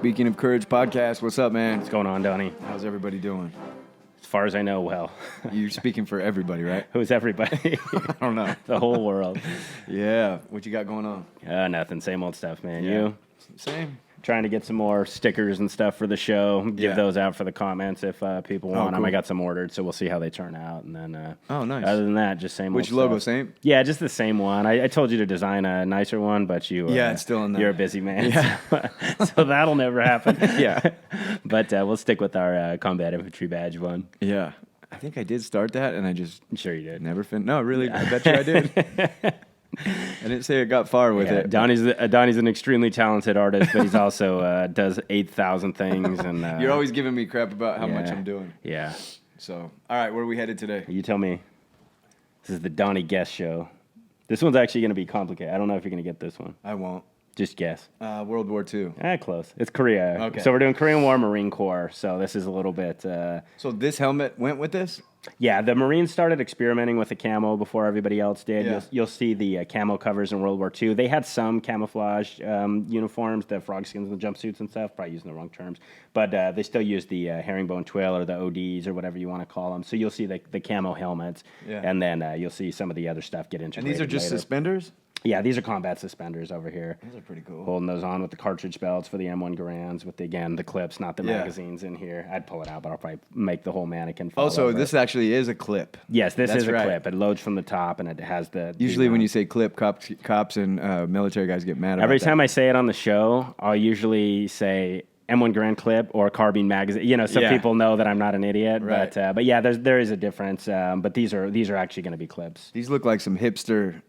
Speaking of Courage podcast, what's up, man? What's going on, Donnie? How's everybody doing? As far as I know, well. You're speaking for everybody, right? Who's everybody? I don't know. The whole world. Yeah. What you got going on? Nothing. Same old stuff, man. Yeah. You? Same. Trying to get some more stickers and stuff for the show. Give those out for the comments if people want them. Cool. I got some ordered, so we'll see how they turn out. And then, nice. Other than that, just same Which old logo, stuff. same? Yeah, just the same one. I told you to design a nicer one, but you it's still in there. You're a busy man, Yeah. so that'll never happen. Yeah. But we'll stick with our combat infantry badge one. Yeah. I think I did start that, and I just I'm sure you did. never finished. No, really, I bet you I did. I didn't say I got far with it. Donnie's an extremely talented artist, but he's also does 8,000 things. And You're always giving me crap about how much I'm doing. Yeah. So, all right, where are we headed today? You tell me. This is the Donnie Guess Show. This one's actually going to be complicated. I don't know if you're going to get this one. I won't. Just guess. World War II. Close. It's Korea. Okay. So we're doing Korean War, Marine Corps. So this is a little bit... So this helmet went with this? Yeah, the Marines started experimenting with the camo before everybody else did. Yeah. You'll see the camo covers in World War II. They had some camouflage uniforms, the frog skins and the jumpsuits and stuff, probably using the wrong terms. But they still use the herringbone twill or the ODs or whatever you want to call them. So you'll see the camo helmets, and then you'll see some of the other stuff get integrated. And these are just later. Suspenders? Yeah, these are combat suspenders over here. Those are pretty cool. Holding those on with the cartridge belts for the M1 Garands with, the clips, not the magazines in here. I'd pull it out, but I'll probably make the whole mannequin fall Also, over. this actually is a clip. Yes, this is a right. clip. It loads from the top, and it has the... Usually when you say clip, cops and military guys get mad about Every that. time I say it on the show, I'll usually say M1 Garand clip or carbine magazine. So people know that I'm not an idiot. Right. But yeah, there is a difference. But these are actually going to be clips. These look like some hipster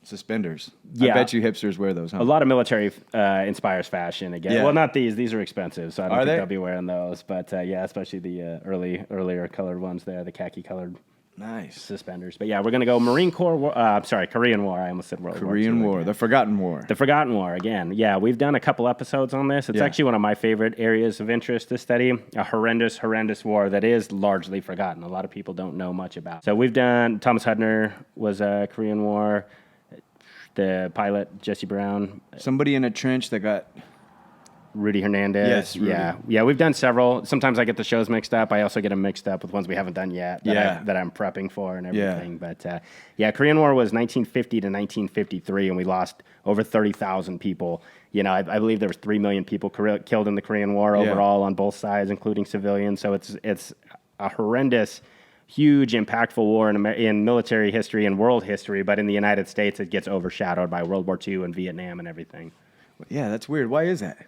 suspenders. Yeah. I bet you hipsters wear those, huh? A lot of military inspires fashion again. Yeah. Well, not these. These are expensive, so I don't Are think they? they'll be wearing those. But yeah, especially the earlier colored ones there, the khaki colored Nice. suspenders. But yeah, we're going to go Marine Corps War. Korean War. I almost said World War II Korean War, again. the Forgotten War. The Forgotten War, again. Yeah, we've done a couple episodes on this. It's actually one of my favorite areas of interest to study. A horrendous war that is largely forgotten. A lot of people don't know much about. So we've done, Thomas Hudner was a Korean War. The pilot, Jesse Brown. Somebody in a trench that got... Rudy Hernandez. Yes, Rudy. Yeah, we've done several. Sometimes I get the shows mixed up. I also get them mixed up with ones we haven't done yet that I'm prepping for and everything. But Korean War was 1950 to 1953, and we lost over 30,000 people. I believe there was 3 million people killed in the Korean War overall on both sides, including civilians. So it's a horrendous, huge, impactful war in military history and world history. But in the United States, it gets overshadowed by World War II and Vietnam and everything. Yeah, that's weird. Why is that?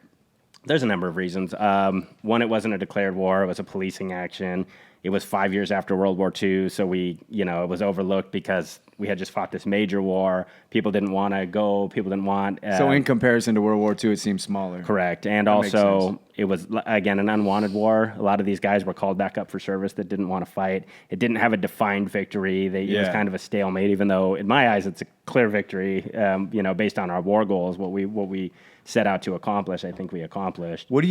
There's a number of reasons. One, it wasn't a declared war. It was a policing action. It was 5 years after World War II, so it was overlooked because we had just fought this major war. People didn't want to go. People didn't want... So in comparison to World War II, it seems smaller. Correct. And That also, it was, again, an unwanted war. A lot of these guys were called back up for service that didn't want to fight. It didn't have a defined victory. It was kind of a stalemate, even though, in my eyes, it's a clear victory, based on our war goals, what we set out to accomplish, I think we accomplished. What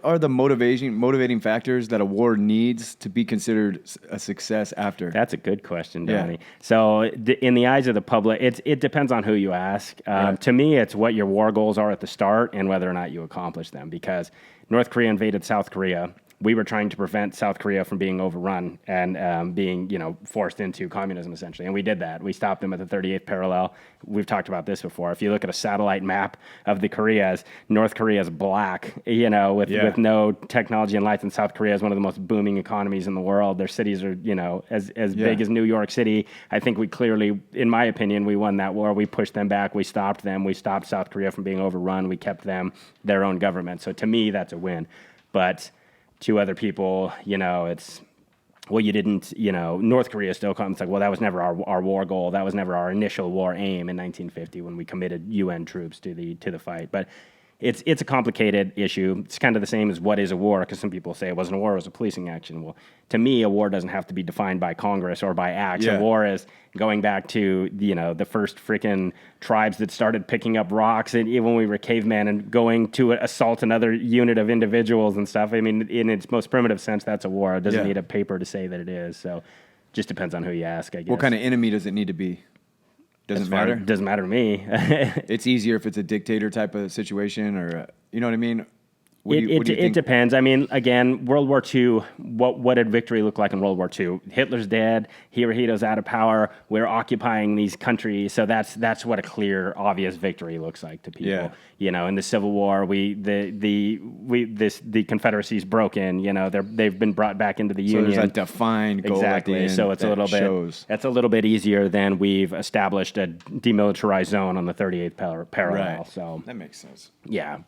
are the motivating factors that a war needs to be considered a success after? That's a good question, Donnie. So in the eyes of the public, it depends on who you ask. To me, it's what your war goals are at the start and whether or not you accomplish them. Because North Korea invaded South Korea. We were trying to prevent South Korea from being overrun and being, forced into communism, essentially. And we did that. We stopped them at the 38th parallel. We've talked about this before. If you look at a satellite map of the Koreas, North Korea is black, with no technology and lights. And South Korea is one of the most booming economies in the world. Their cities are, as big as New York City. I think we clearly, in my opinion, we won that war. We pushed them back. We stopped them. We stopped South Korea from being overrun. We kept them their own government. So to me, that's a win. But to other people, it's, well, you didn't, North Korea still comes like, well, that was never our war goal. That was never our initial war aim in 1950 when we committed UN troops to the fight. But it's a complicated issue. It's kind of the same as what is a war, because some people say it wasn't a war, it was a policing action. Well, to me, a war doesn't have to be defined by Congress or by acts. Yeah. A war is going back to, the first freaking tribes that started picking up rocks, and even when we were cavemen, and going to assault another unit of individuals and stuff. I mean, in its most primitive sense, that's a war. It doesn't need a paper to say that it is. So just depends on who you ask, I guess. What kind of enemy does it need to be? Doesn't matter? Doesn't matter to me. It's easier if it's a dictator type of situation, or, you know what I mean? What do you It think? depends. I mean, again, World War II, what did victory look like in World War II? Hitler's dead, Hirohito's out of power, we're occupying these countries, so that's what a clear, obvious victory looks like to people. Yeah. You know, in the Civil War, the Confederacy's broken, you know, they've been brought back into the So Union. there's that defined goal at the Exactly. end So it's a that little bit shows. that's a little bit easier than we've established a demilitarized zone on the 38th parallel. Right. So That makes sense. yeah.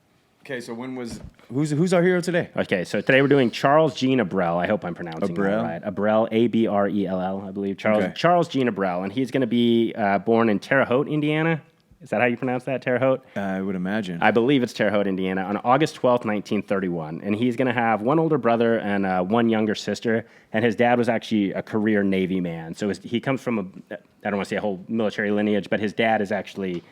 Okay, so who's our hero today? Okay, so today we're doing Charles Jean Abrell. I hope I'm pronouncing Abrell? that right. Abrell, Abrell, I believe. Okay. Charles Jean Abrell, and he's going to be born in Terre Haute, Indiana. Is that how you pronounce that, Terre Haute? I would imagine. I believe it's Terre Haute, Indiana, on August 12th, 1931. And he's going to have one older brother and one younger sister. And his dad was actually a career Navy man. So he comes from I don't want to say a whole military lineage, but his dad is actually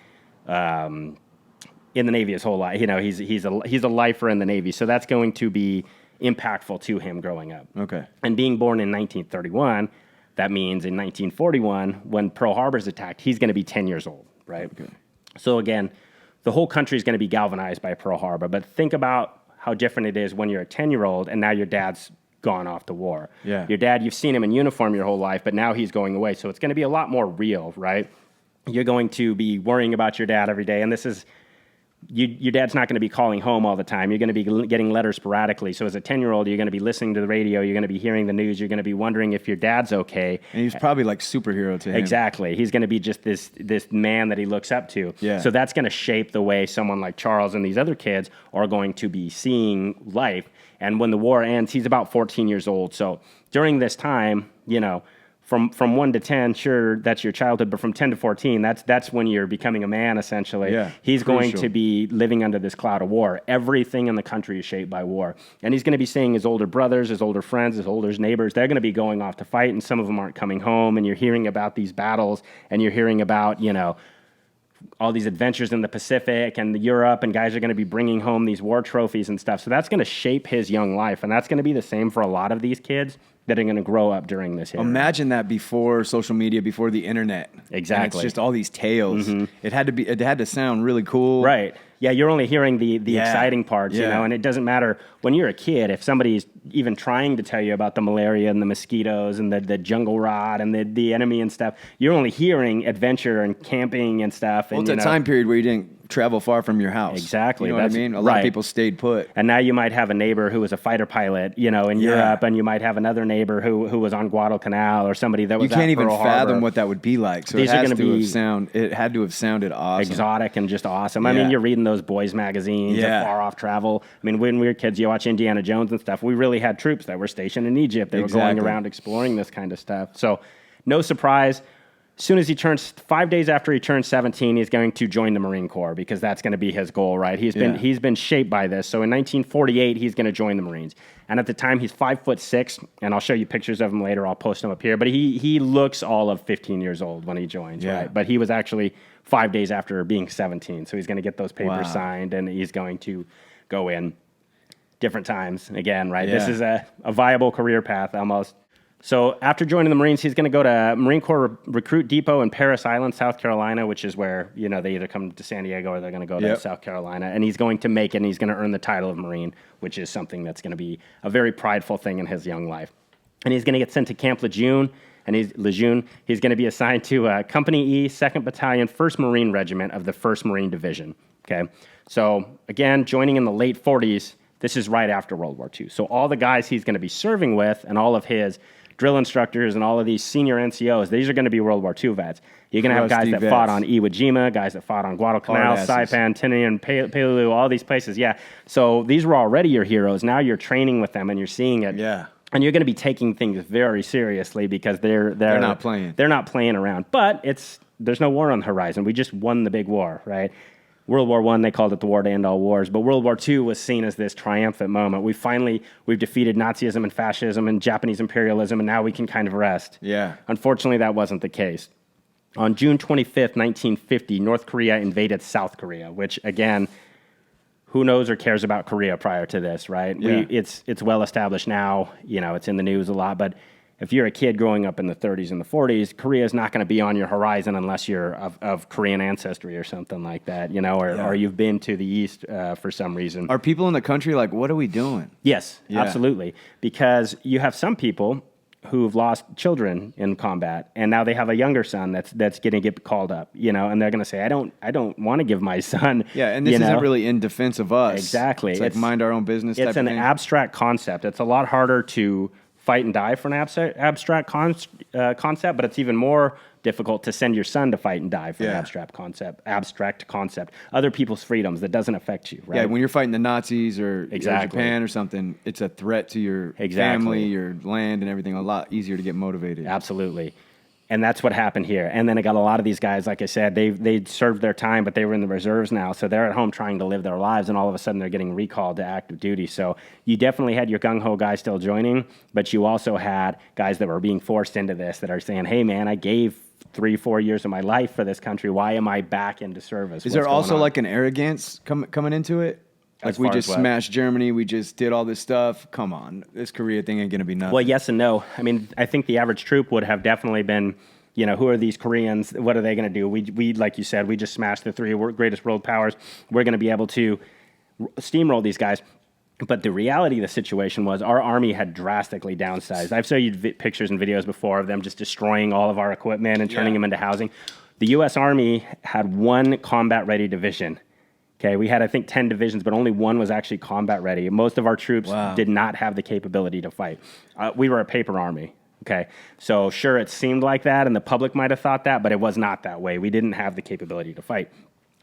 in the Navy his whole life. You know, he's a lifer in the Navy. So that's going to be impactful to him growing up. Okay. And being born in 1931, that means in 1941, when Pearl Harbor's attacked, he's going to be 10 years old, right? Okay. So again, the whole country is going to be galvanized by Pearl Harbor. But think about how different it is when you're a 10-year-old and now your dad's gone off to war. Yeah. Your dad, you've seen him in uniform your whole life, but now he's going away. So it's going to be a lot more real, right? You're going to be worrying about your dad every day. And this is... your dad's not going to be calling home all the time. You're going to be getting letters sporadically. So as a 10-year-old, you're going to be listening to the radio. You're going to be hearing the news. You're going to be wondering if your dad's okay. And he's probably like superhero to him. Exactly. He's going to be just this man that he looks up to. Yeah. So that's going to shape the way someone like Charles and these other kids are going to be seeing life. And when the war ends, he's about 14 years old. So during this time, you know, from 1 to 10, sure, that's your childhood, but from 10 to 14, that's when you're becoming a man, essentially. Yeah, he's going crucial. to be living under this cloud of war. Everything in the country is shaped by war. And he's going to be seeing his older brothers, his older friends, his older neighbors. They're going to be going off to fight, and some of them aren't coming home, and you're hearing about these battles, and you're hearing about, you know, all these adventures in the Pacific and Europe, and guys are going to be bringing home these war trophies and stuff. So that's going to shape his young life, and that's going to be the same for a lot of these kids that are going to grow up during this era. Imagine that before social media, before the internet. Exactly. And it's just all these tales. It had to sound really cool. Right. Yeah, you're only hearing the Yeah. exciting parts, you Yeah. know, and it doesn't matter when you're a kid, if somebody's even trying to tell you about the malaria and the mosquitoes and the jungle rot and the enemy and stuff, you're only hearing adventure and camping and stuff. Well, And, it's a time period where you didn't travel far from your house. Exactly. You know what I That's mean? A lot of right. people stayed put. And now you might have a neighbor who was a fighter pilot, you know, in Yeah. Europe, and you might have another neighbor who was on Guadalcanal or somebody that was You can't at even Pearl fathom Harbor. what that would be like. So These it are had gonna to be have sounded awesome. exotic and just awesome. I Yeah. mean, you're reading those boys' magazines Yeah. of far-off travel. I mean, when we were kids, you watch Indiana Jones and stuff. We really had troops that were stationed in Egypt. They were going Exactly. around exploring this kind of stuff. So, no surprise. As soon as he turns 5 days after he turns 17, he's going to join the Marine Corps because that's going to be his goal, right? He's been shaped by this. So in 1948, he's going to join the Marines. And at the time, he's 5'6", and I'll show you pictures of him later. I'll post them up here. But he looks all of 15 years old when he joins, Yeah. right? But he was actually 5 days after being 17. So he's going to get those papers Wow. signed, and he's going to go in different times again, right? Yeah. This is a viable career path almost. So after joining the Marines, he's going to go to Marine Corps Recruit Depot in Parris Island, South Carolina, which is where, you know, they either come to San Diego or they're going to go to Yep. South Carolina. And he's going to make it, and he's going to earn the title of Marine, which is something that's going to be a very prideful thing in his young life. And he's going to get sent to Camp Lejeune, and he's going to be assigned to Company E, 2nd Battalion, 1st Marine Regiment of the 1st Marine Division. Okay, so again, joining in the late 40s, this is right after World War II. So all the guys he's going to be serving with and all of his drill instructors and all of these senior NCOs, these are going to be World War II vets. You're going to have guys Crusty that vets. fought on Iwo Jima, guys that fought on Guadalcanal, Hard asses. Saipan, Tinian, Peleliu, all these places. Yeah, so these were already your heroes. Now you're training with them and you're seeing it. Yeah. And you're going to be taking things very seriously because they're not playing. They're not playing around. But there's no war on the horizon. We just won the big war, right? World War I, they called it the war to end all wars. But World War II was seen as this triumphant moment. We've defeated Nazism and fascism and Japanese imperialism, and now we can kind of rest. Yeah. Unfortunately, that wasn't the case. On June 25th, 1950, North Korea invaded South Korea, which, again, who knows or cares about Korea prior to this, right? Yeah. It's well established now. You know, it's in the news a lot. But if you're a kid growing up in the 30s and the 40s, Korea is not going to be on your horizon unless you're of Korean ancestry or something like that, you know, or you've been to the East for some reason. Are people in the country like, what are we doing? Yes, absolutely. Because you have some people who've lost children in combat, and now they have a younger son that's going to get called up, you know, and they're going to say, I don't want to give my son. Yeah, and this isn't really in defense of us. Exactly. It's like mind our own business type of thing. It's an abstract concept. It's a lot harder to fight and die for an abstract concept, but it's even more difficult to send your son to fight and die for an abstract concept. Other people's freedoms that doesn't affect you, right? Yeah, when you're fighting the Nazis or Japan or something, it's a threat to your family, your land, and everything. A lot easier to get motivated. Absolutely. And that's what happened here. And then I got a lot of these guys, like I said, they served their time, but they were in the reserves now. So they're at home trying to live their lives, and all of a sudden they're getting recalled to active duty. So you definitely had your gung-ho guys still joining, but you also had guys that were being forced into this that are saying, hey, man, I gave 3-4 years of my life for this country. Why am I back into service? Is there also like an arrogance coming into it? Like we just smashed Germany, we just did all this stuff. Come on, this Korea thing ain't gonna be nothing. Well, yes and no. I mean, I think the average troop would have definitely been, you know, who are these Koreans? What are they gonna do? We like you said, we just smashed the 3 greatest world powers. We're gonna be able to steamroll these guys. But the reality of the situation was our army had drastically downsized. I've shown you pictures and videos before of them just destroying all of our equipment and turning them into housing. The U.S. Army had 1 combat-ready division. Okay, we had, I think, 10 divisions, but only 1 was actually combat ready. Most of our troops did not have the capability to fight. We were a paper army, okay? So sure, it seemed like that, and the public might have thought that, but it was not that way. We didn't have the capability to fight,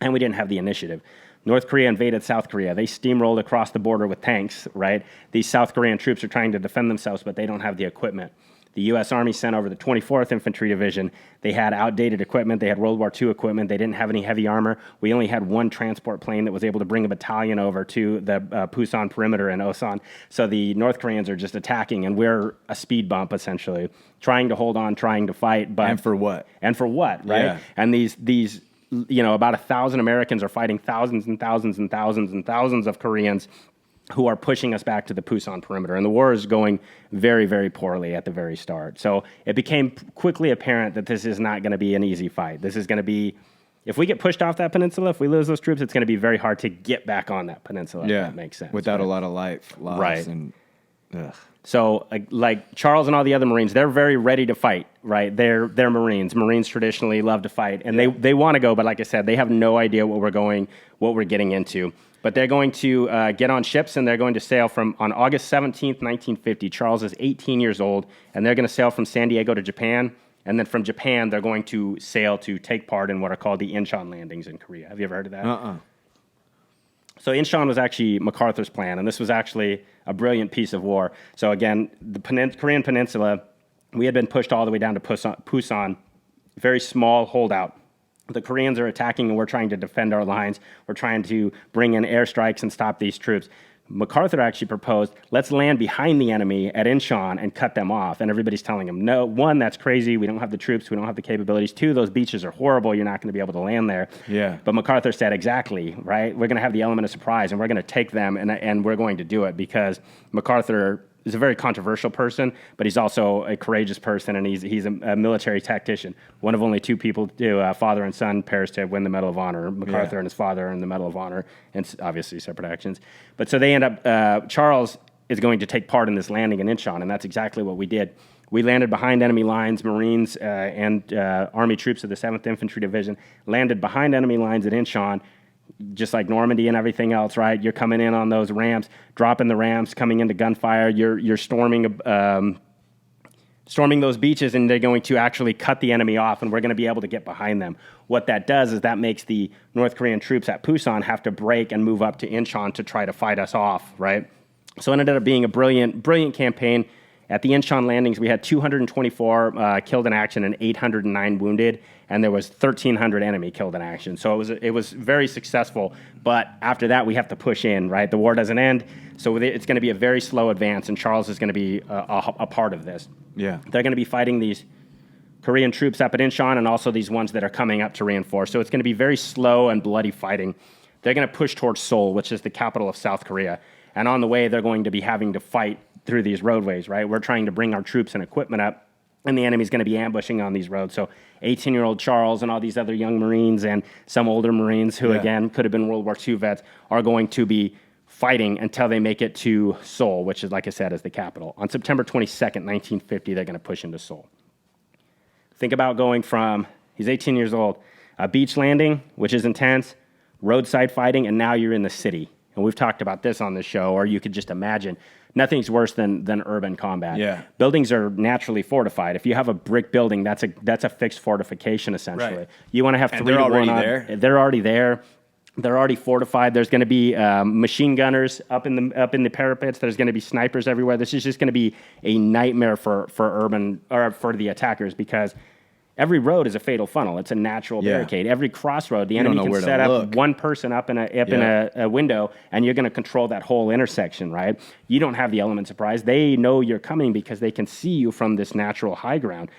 and we didn't have the initiative. North Korea invaded South Korea. They steamrolled across the border with tanks, right? These South Korean troops are trying to defend themselves, but they don't have the equipment. The U.S. Army sent over the 24th Infantry Division. They had outdated equipment. They had World War II equipment. They didn't have any heavy armor. We only had 1 transport plane that was able to bring a battalion over to the Pusan perimeter in Osan. So the North Koreans are just attacking, and we're a speed bump, essentially, trying to hold on, trying to fight. But and for what? And for what, right? Yeah. And these you know, about 1,000 Americans are fighting thousands and thousands and thousands and thousands of Koreans who are pushing us back to the Pusan perimeter. And the war is going very, very poorly at the very start. So it became quickly apparent that this is not going to be an easy fight. This is going to be, if we get pushed off that peninsula, if we lose those troops, it's going to be very hard to get back on that peninsula, if that makes sense. Without a lot of life lost. Right. And, So like Charles and all the other Marines, they're very ready to fight, right? They're Marines. Marines traditionally love to fight, and they want to go, but like I said, they have no idea what we're getting into. But they're going to get on ships, and they're going to sail on August 17th, 1950. Charles is 18 years old, and they're going to sail from San Diego to Japan, and then from Japan, they're going to sail to take part in what are called the Incheon landings in Korea. Have you ever heard of that? So Incheon was actually MacArthur's plan, and this was actually a brilliant piece of war. So again, the Korean Peninsula, we had been pushed all the way down to Pusan, very small holdout. The Koreans are attacking, and we're trying to defend our lines. We're trying to bring in airstrikes and stop these troops. MacArthur actually proposed, let's land behind the enemy at Incheon and cut them off. And everybody's telling him, no, 1, that's crazy. We don't have the troops. We don't have the capabilities. 2, those beaches are horrible. You're not going to be able to land there. Yeah. But MacArthur said, exactly, right? We're going to have the element of surprise, and we're going to take them, and we're going to do it, because MacArthur is a very controversial person, but he's also a courageous person, and he's a military tactician. One of only 2 people to father and son perish to win the Medal of Honor. MacArthur and his father earned the Medal of Honor, and obviously separate actions. But so they end up, Charles is going to take part in this landing in Incheon, and that's exactly what we did. We landed behind enemy lines. Marines and Army troops of the 7th Infantry Division landed behind enemy lines at Incheon, just like Normandy and everything else, right? You're coming in on those ramps, dropping the ramps, coming into gunfire. You're storming those beaches, and they're going to actually cut the enemy off, and we're going to be able to get behind them. What that does is that makes the North Korean troops at Pusan have to break and move up to Incheon to try to fight us off, right? So it ended up being a brilliant, brilliant campaign. At the Incheon landings, we had 224 killed in action and 809 wounded, and there was 1,300 enemy killed in action. So it was very successful. But after that, we have to push in, right? The war doesn't end, so it's going to be a very slow advance, and Charles is going to be a part of this. Yeah, they're going to be fighting these Korean troops up at Incheon, and also these ones that are coming up to reinforce. So it's going to be very slow and bloody fighting. They're going to push towards Seoul, which is the capital of South Korea. And on the way, they're going to be having to fight through these roadways, right? We're trying to bring our troops and equipment up, and the enemy's going to be ambushing on these roads. So 18-year-old Charles and all these other young Marines and some older Marines who, again, could have been World War II vets, are going to be fighting until they make it to Seoul, which is, like I said, is the capital. On September 22nd, 1950, they're going to push into Seoul. Think about going from, he's 18 years old, a beach landing, which is intense, roadside fighting, and now you're in the city. And we've talked about this on the show, or you could just imagine. Nothing's worse than urban combat. Yeah. Buildings are naturally fortified. If you have a brick building, that's a fixed fortification, essentially. Right. You want to have 3 to 1 on. They're already there. They're already fortified. There's going to be machine gunners up in the parapets. There's going to be snipers everywhere. This is just going to be a nightmare for the attackers, because every road is a fatal funnel. It's a natural barricade. Every crossroad, the enemy can set up one person up in a window, and you're going to control that whole intersection, right? You don't have the element of surprise. They know you're coming because they can see you from this natural high ground.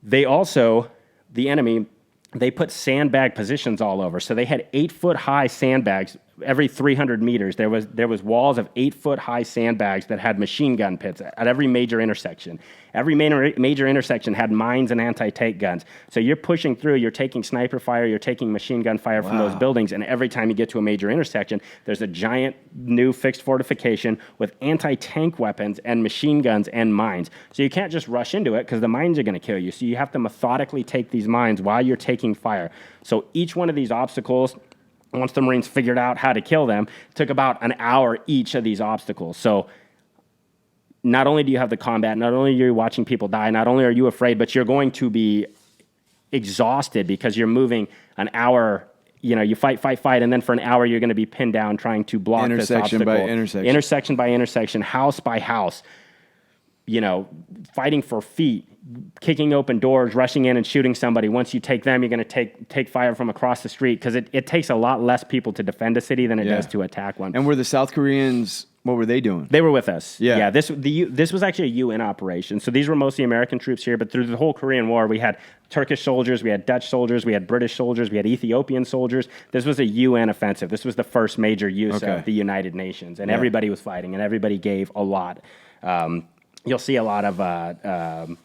They also, the enemy, they put sandbag positions all over. So they had 8-foot-high sandbags every 300 meters. There was walls of 8-foot-high sandbags that had machine gun pits at every major intersection. Every major intersection had mines and anti-tank guns. So you're pushing through, you're taking sniper fire, you're taking machine gun fire from those buildings, and every time you get to a major intersection, there's a giant new fixed fortification with anti-tank weapons and machine guns and mines. So you can't just rush into it because the mines are going to kill you. So you have to methodically take these mines while you're taking fire. So each one of these obstacles, once the Marines figured out how to kill them, took about an hour each of these obstacles. So not only do you have the combat, not only are you watching people die, not only are you afraid, but you're going to be exhausted because you're moving an hour. You know, you fight, and then for an hour you're going to be pinned down trying to block this obstacle. Intersection by intersection, house by house. You know, fighting for feet, kicking open doors, rushing in and shooting somebody. Once you take them, you're going to take fire from across the street, because it takes a lot less people to defend a city than it does to attack one. And were the South Koreans, what were they doing? They were with us. Yeah. This was actually a UN operation. So these were mostly American troops here, but through the whole Korean War, we had Turkish soldiers, we had Dutch soldiers, we had British soldiers, we had Ethiopian soldiers. This was a UN offensive. This was the first major use of the United Nations, and everybody was fighting, and everybody gave a lot. You'll see a lot of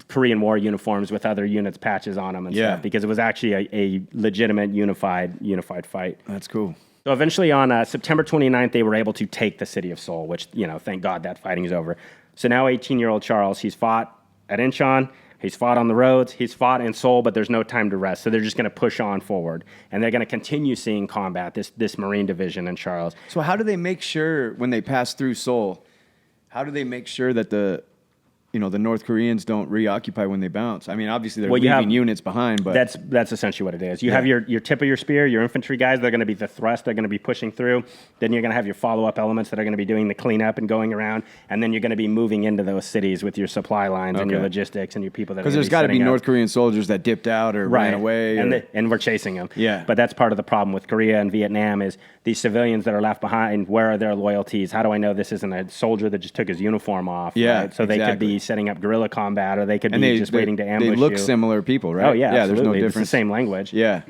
Korean War uniforms with other units' patches on them and stuff, because it was actually a legitimate unified fight. That's cool. So eventually on September 29th, they were able to take the city of Seoul, which, thank God that fighting is over. So now 18-year-old Charles, he's fought at Incheon, he's fought on the roads, he's fought in Seoul, but there's no time to rest. So they're just going to push on forward, and they're going to continue seeing combat, this Marine division in Charles. So how do they make sure when they pass through Seoul, how do they make sure that the North Koreans don't reoccupy when they bounce? I mean, obviously they're leaving units behind, but that's essentially what it is. You have your tip of your spear, your infantry guys. They're going to be the thrust. They're going to be pushing through. Then you're going to have your follow-up elements that are going to be doing the cleanup and going around. And then you're going to be moving into those cities with your supply lines and your logistics and your people that. Because there's got to be North Korean soldiers that dipped out or ran away, and we're chasing them. Yeah, but that's part of the problem with Korea and Vietnam is these civilians that are left behind. Where are their loyalties? How do I know this isn't a soldier that just took his uniform off? Yeah, right? So they could be setting up guerrilla combat, or they could be just waiting to ambush you. They look similar people, right? Oh, yeah, absolutely. There's no difference. It's the same language. Yeah.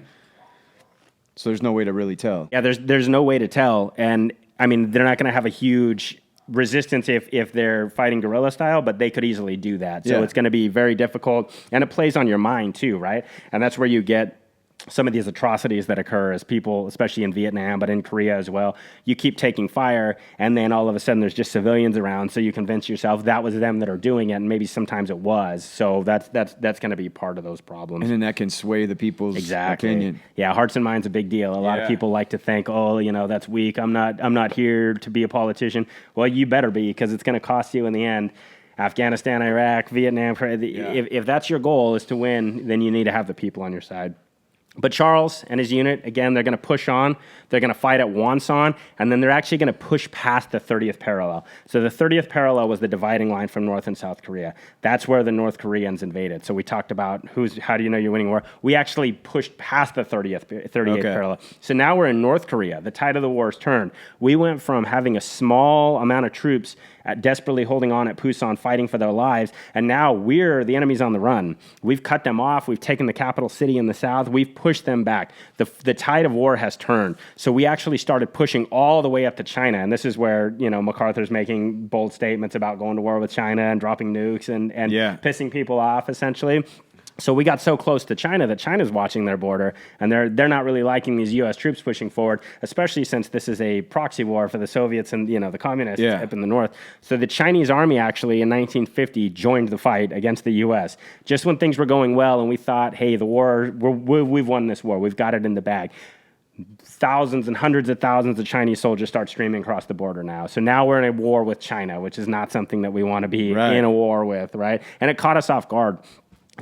So there's no way to really tell. Yeah, there's no way to tell. And, I mean, they're not going to have a huge resistance if they're fighting guerrilla style, but they could easily do that. So it's going to be very difficult, and it plays on your mind, too, right? And that's where you get some of these atrocities that occur as people, especially in Vietnam, but in Korea as well. You keep taking fire, and then all of a sudden there's just civilians around, so you convince yourself that was them that are doing it, and maybe sometimes it was. So that's going to be part of those problems. And then that can sway the people's opinion. Yeah, hearts and minds a big deal. A lot of people like to think, that's weak. I'm not here to be a politician. Well, you better be, because it's going to cost you in the end. Afghanistan, Iraq, Vietnam. If that's your goal, is to win, then you need to have the people on your side. But Charles and his unit, again, they're going to push on. They're going to fight at Wonsan, and then they're actually going to push past the 30th parallel. So the 30th parallel was the dividing line from North and South Korea. That's where the North Koreans invaded. So we talked about how do you know you're winning war? We actually pushed past the 38th parallel. So now we're in North Korea. The tide of the war is turned. We went from having a small amount of troops desperately holding on at Pusan, fighting for their lives, and now the enemy's on the run. We've cut them off. We've taken the capital city in the south. We've push them back. The tide of war has turned. So we actually started pushing all the way up to China. And this is where, MacArthur's making bold statements about going to war with China and dropping nukes and pissing people off, essentially. So we got so close to China that China's watching their border, and they're not really liking these U.S. troops pushing forward, especially since this is a proxy war for the Soviets and the communists up in the north. So the Chinese army actually in 1950 joined the fight against the U.S. just when things were going well, and we thought, hey, the war, we've won this war, we've got it in the bag. Thousands and hundreds of thousands of Chinese soldiers start streaming across the border now. So now we're in a war with China, which is not something that we want to be in a war with, right? And it caught us off guard.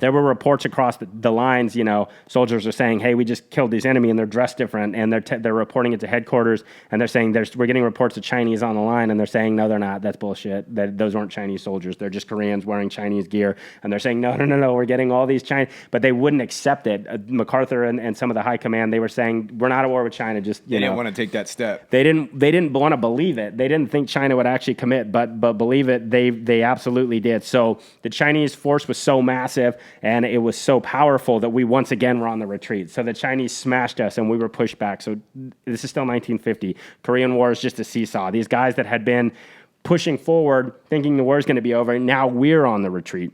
There were reports across the lines, soldiers are saying, hey, we just killed these enemy and they're dressed different, and they're reporting it to headquarters, and they're saying we're getting reports of Chinese on the line, and they're saying, no, they're not. That's bullshit. Those weren't Chinese soldiers. They're just Koreans wearing Chinese gear. And they're saying, no, we're getting all these Chinese, but they wouldn't accept it. MacArthur and some of the high command, they were saying, we're not at war with China. Just they didn't want to take that step. They didn't want to believe it. They didn't think China would actually commit, but believe it, they absolutely did. So the Chinese force was so massive, and it was so powerful that we once again were on the retreat. So the Chinese smashed us and we were pushed back. So this is still 1950. Korean War is just a seesaw. These guys that had been pushing forward, thinking the war is going to be over, now we're on the retreat.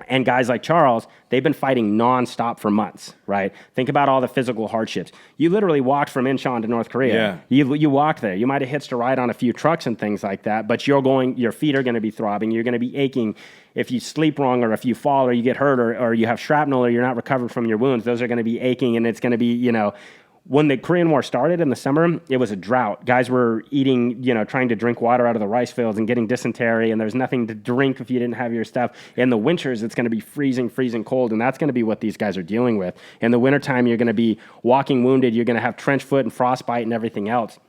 And guys like Charles, they've been fighting nonstop for months, right? Think about all the physical hardships. You literally walked from Incheon to North Korea. Yeah. You walked there. You might have hitched a ride on a few trucks and things like that, but your feet are going to be throbbing. You're going to be aching. If you sleep wrong, or if you fall, or you get hurt, or you have shrapnel, or you're not recovered from your wounds, those are going to be aching, and it's going to be, when the Korean War started in the summer, it was a drought. Guys were eating, trying to drink water out of the rice fields and getting dysentery, and there's nothing to drink if you didn't have your stuff. In the winters, it's going to be freezing cold, and that's going to be what these guys are dealing with. In the wintertime, you're going to be walking wounded. You're going to have trench foot and frostbite and everything else.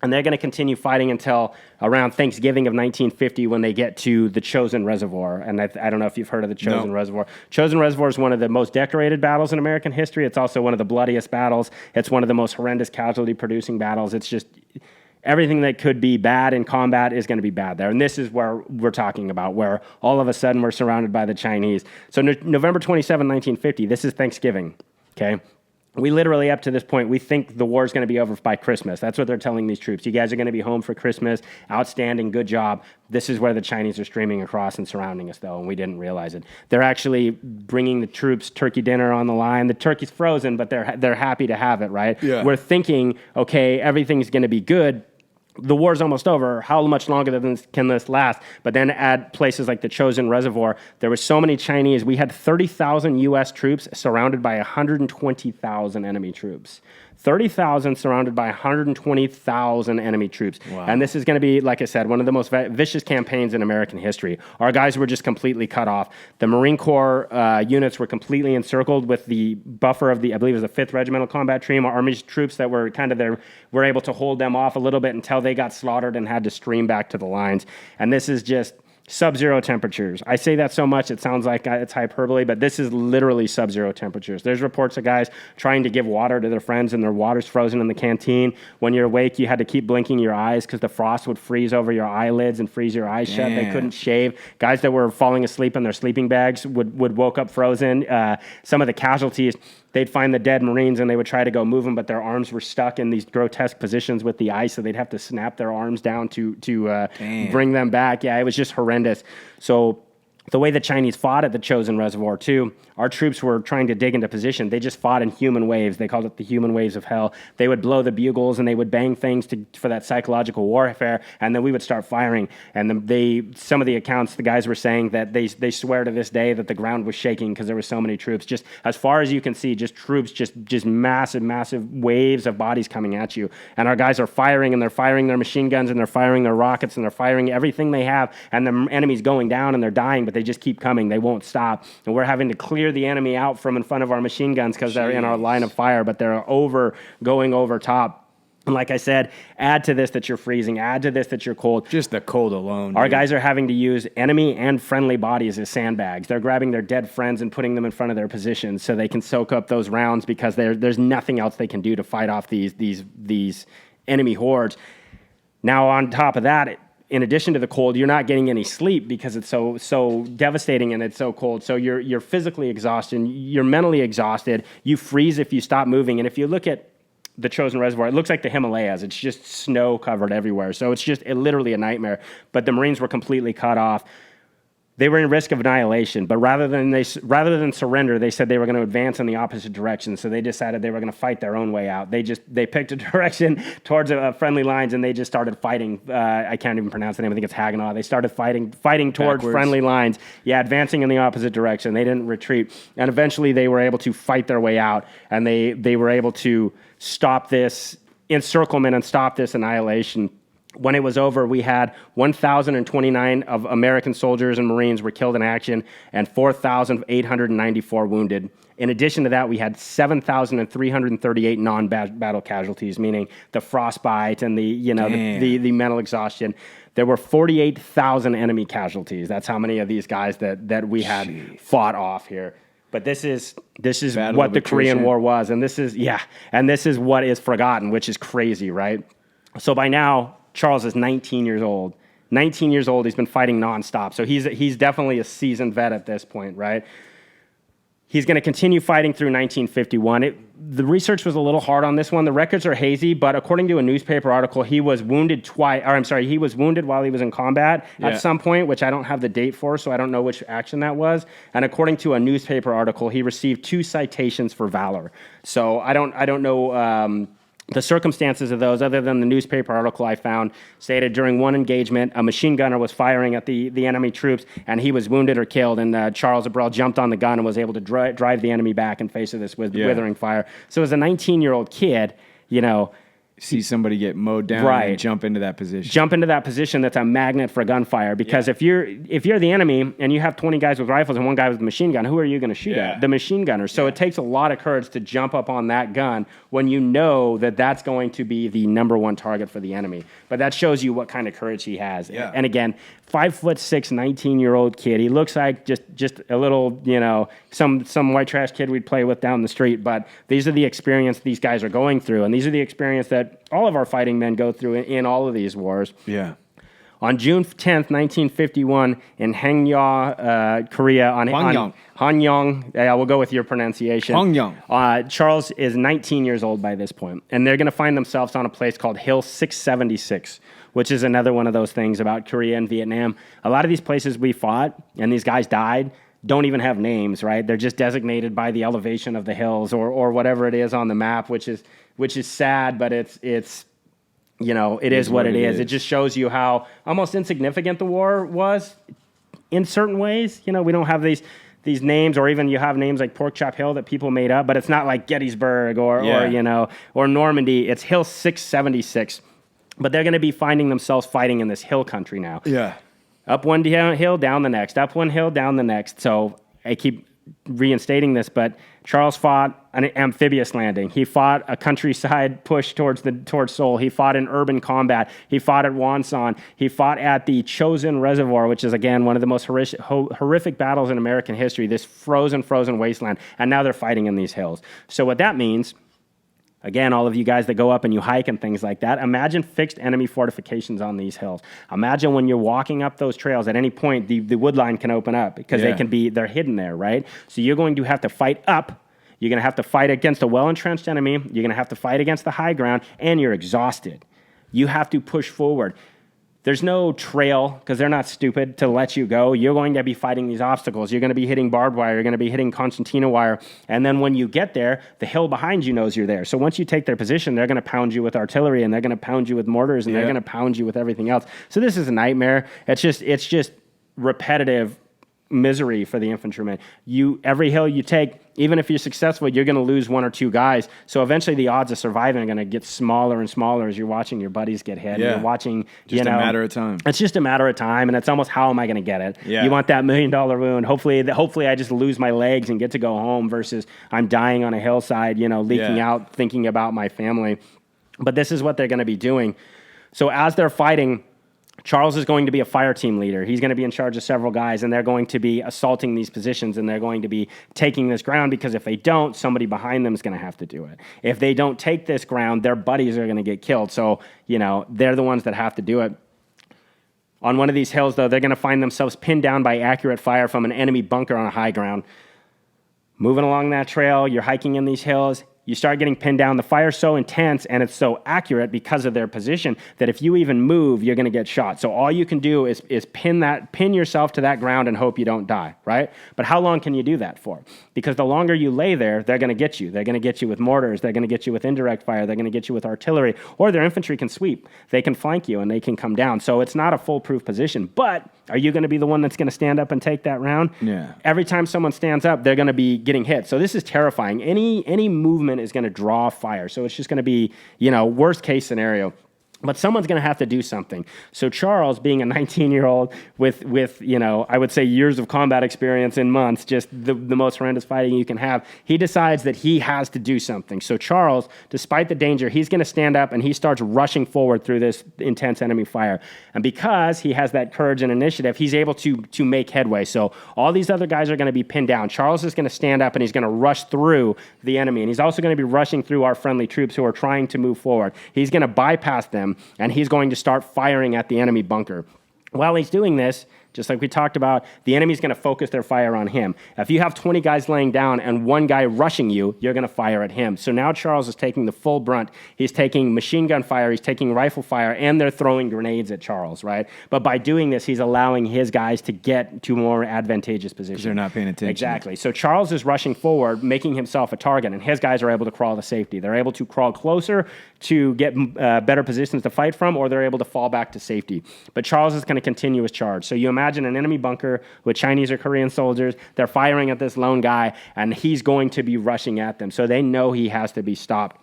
And they're going to continue fighting until around Thanksgiving of 1950 when they get to the Chosin Reservoir. And I don't know if you've heard of the Chosin Reservoir. Chosin Reservoir is one of the most decorated battles in American history. It's also one of the bloodiest battles. It's one of the most horrendous casualty-producing battles. It's just everything that could be bad in combat is going to be bad there. And this is where we're talking about, where all of a sudden we're surrounded by the Chinese. So November 27, 1950, this is Thanksgiving, okay? We literally, up to this point, we think the war is going to be over by Christmas. That's what they're telling these troops. You guys are going to be home for Christmas. Outstanding. Good job. This is where the Chinese are streaming across and surrounding us, though, and we didn't realize it. They're actually bringing the troops turkey dinner on the line. The turkey's frozen, but they're happy to have it, right? Yeah. We're thinking, okay, everything's going to be good. The war's almost over. How much longer can this last? But then at places like the Chosin Reservoir, there were so many Chinese. We had 30,000 U.S. troops surrounded by 120,000 enemy troops. 30,000 surrounded by 120,000 enemy troops. Wow. And this is going to be, like I said, one of the most vicious campaigns in American history. Our guys were just completely cut off. The Marine Corps units were completely encircled with the buffer of I believe it was the 5th Regimental Combat Team. Our Army's troops that were kind of there were able to hold them off a little bit until they got slaughtered and had to stream back to the lines. And this is just sub-zero temperatures. I say that so much, it sounds like it's hyperbole, but this is literally sub-zero temperatures. There's reports of guys trying to give water to their friends and their water's frozen in the canteen. When you're awake, you had to keep blinking your eyes because the frost would freeze over your eyelids and freeze your eyes shut. They couldn't shave. Guys that were falling asleep in their sleeping bags would woke up frozen. Some of the casualties, they'd find the dead Marines and they would try to go move them, but their arms were stuck in these grotesque positions with the ice, so they'd have to snap their arms down to bring them back. Yeah, it was just horrendous. So the way the Chinese fought at the Chosin Reservoir, too, our troops were trying to dig into position. They just fought in human waves. They called it the human waves of hell. They would blow the bugles and they would bang things for that psychological warfare, and then we would start firing. And some of the accounts, the guys were saying that they swear to this day that the ground was shaking because there were so many troops. Just as far as you can see, just troops, just massive waves of bodies coming at you. And our guys are firing, and they're firing their machine guns, and they're firing their rockets, and they're firing everything they have, and the enemy's going down, and they're dying, but they just keep coming. They won't stop. And we're having to clear the enemy out from in front of our machine guns because they're in our line of fire, but they're going over top. And like I said, add to this that you're freezing, add to this that you're cold. Just the cold alone. Our guys are having to use enemy and friendly bodies as sandbags. They're grabbing their dead friends and putting them in front of their positions so they can soak up those rounds because there's nothing else they can do to fight off these enemy hordes. Now, on top of that, in addition to the cold, you're not getting any sleep because it's so devastating and it's so cold. So you're physically exhausted, you're mentally exhausted. You freeze if you stop moving. And if you look at the Chosin Reservoir, it looks like the Himalayas. It's just snow covered everywhere. So it's just literally a nightmare. But the Marines were completely cut off. They were in risk of annihilation, but rather than surrender, they said they were going to advance in the opposite direction. So they decided they were going to fight their own way out. They picked a direction towards friendly lines, and they just started fighting. I can't even pronounce the name. I think it's Haganah. They started fighting towards friendly lines. Yeah, advancing in the opposite direction. They didn't retreat, and eventually they were able to fight their way out, and they were able to stop this encirclement and stop this annihilation. When it was over, we had 1,029 of American soldiers and Marines were killed in action and 4,894 wounded. In addition to that, we had 7,338 non-battle casualties, meaning the frostbite and the mental exhaustion. There were 48,000 enemy casualties. That's how many of these guys that we had fought off here. But this is what the Korean War was, and this is what is forgotten, which is crazy, right? So by now, Charles is 19 years old. 19 years old, he's been fighting nonstop. So he's definitely a seasoned vet at this point, right? He's going to continue fighting through 1951. The research was a little hard on this one. The records are hazy, but according to a newspaper article, he was wounded he was wounded while he was in combat at some point, which I don't have the date for, so I don't know which action that was. And according to a newspaper article, he received 2 citations for valor. So I don't know the circumstances of those, other than the newspaper article I found, stated during one engagement, a machine gunner was firing at the enemy troops, and he was wounded or killed, and Charles Abrell jumped on the gun and was able to drive the enemy back in face of this withering fire. So as a 19-year-old kid, see somebody get mowed down and jump into that position. Jump into that position that's a magnet for gunfire. Because if you're the enemy and you have 20 guys with rifles and one guy with a machine gun, who are you going to shoot at? The machine gunner. So it takes a lot of courage to jump up on that gun when you know that that's going to be the number one target for the enemy. But that shows you what kind of courage he has. Yeah. And again, 5'6", 19-year-old kid. He looks like just a little, some white trash kid we'd play with down the street. But these are the experience these guys are going through, and these are the experience that all of our fighting men go through in all of these wars. Yeah. On June 10th, 1951, in Haenyeo, Korea, Hanyang, we'll go with your pronunciation. Hanyang. Charles is 19 years old by this point, and they're going to find themselves on a place called Hill 676, which is another one of those things about Korea and Vietnam. A lot of these places we fought, and these guys died, don't even have names, right? They're just designated by the elevation of the hills or whatever it is on the map, which is sad, but it is what it is. It just shows you how almost insignificant the war was in certain ways. We don't have these names, or even you have names like Pork Chop Hill that people made up, but it's not like Gettysburg or Normandy. It's Hill 676. But they're going to be finding themselves fighting in this hill country now. Yeah. Up one hill, down the next. Up one hill, down the next. So I keep reinstating this, but Charles fought an amphibious landing. He fought a countryside push towards Seoul. He fought in urban combat. He fought at Wonsan. He fought at the Chosin Reservoir, which is, again, one of the most horrific battles in American history, this frozen wasteland. And now they're fighting in these hills. So what that means, again, all of you guys that go up and you hike and things like that, imagine fixed enemy fortifications on these hills. Imagine when you're walking up those trails, at any point, the wood line can open up because they're hidden there, right? So you're going to have to fight up. You're going to have to fight against a well-entrenched enemy. You're going to have to fight against the high ground, and you're exhausted. You have to push forward. There's no trail, because they're not stupid, to let you go. You're going to be fighting these obstacles. You're going to be hitting barbed wire. You're going to be hitting concertina wire. And then when you get there, the hill behind you knows you're there. So once you take their position, they're going to pound you with artillery, and they're going to pound you with mortars, and they're going to pound you with everything else. So this is a nightmare. It's just repetitive misery for the infantryman. Every hill you take, even if you're successful, you're going to lose one or two guys. So eventually the odds of surviving are going to get smaller and smaller as you're watching your buddies get hit. Yeah. You're watching, just a matter of time. It's just a matter of time, and it's almost, how am I going to get it? Yeah. You want that $1 million wound. Hopefully I just lose my legs and get to go home versus I'm dying on a hillside, leaking out, thinking about my family. But this is what they're going to be doing. So as they're fighting, Charles is going to be a fire team leader. He's going to be in charge of several guys, and they're going to be assaulting these positions, and they're going to be taking this ground, because if they don't, somebody behind them is going to have to do it. If they don't take this ground, their buddies are going to get killed. So, they're the ones that have to do it. On one of these hills, though, they're going to find themselves pinned down by accurate fire from an enemy bunker on a high ground. Moving along that trail, you're hiking in these hills, you start getting pinned down. The fire's so intense and it's so accurate because of their position that if you even move, you're going to get shot. So all you can do is pin yourself to that ground and hope you don't die, right? But how long can you do that for? Because the longer you lay there, they're going to get you. They're going to get you with mortars. They're going to get you with indirect fire. They're going to get you with artillery. Or their infantry can sweep. They can flank you and they can come down. So it's not a foolproof position. But are you going to be the one that's going to stand up and take that round? Yeah. Every time someone stands up, they're going to be getting hit. So this is terrifying. Any movement is going to draw fire. So it's just going to be, worst case scenario. But someone's going to have to do something. So Charles, being a 19-year-old with I would say years of combat experience in months, just the most horrendous fighting you can have, he decides that he has to do something. So Charles, despite the danger, he's going to stand up and he starts rushing forward through this intense enemy fire. And because he has that courage and initiative, he's able to make headway. So all these other guys are going to be pinned down. Charles is going to stand up and he's going to rush through the enemy. And he's also going to be rushing through our friendly troops who are trying to move forward. He's going to bypass them, and he's going to start firing at the enemy bunker. While he's doing this, just like we talked about, the enemy's going to focus their fire on him. If you have 20 guys laying down and one guy rushing you, you're going to fire at him. So now Charles is taking the full brunt. He's taking machine gun fire, he's taking rifle fire, and they're throwing grenades at Charles, right? But by doing this, he's allowing his guys to get to more advantageous positions. They're not paying attention. Exactly. So Charles is rushing forward, making himself a target, and his guys are able to crawl to safety. They're able to crawl closer to get better positions to fight from, or they're able to fall back to safety. But Charles is going to continue his charge. So you imagine an enemy bunker with Chinese or Korean soldiers. They're firing at this lone guy, and he's going to be rushing at them. So they know he has to be stopped.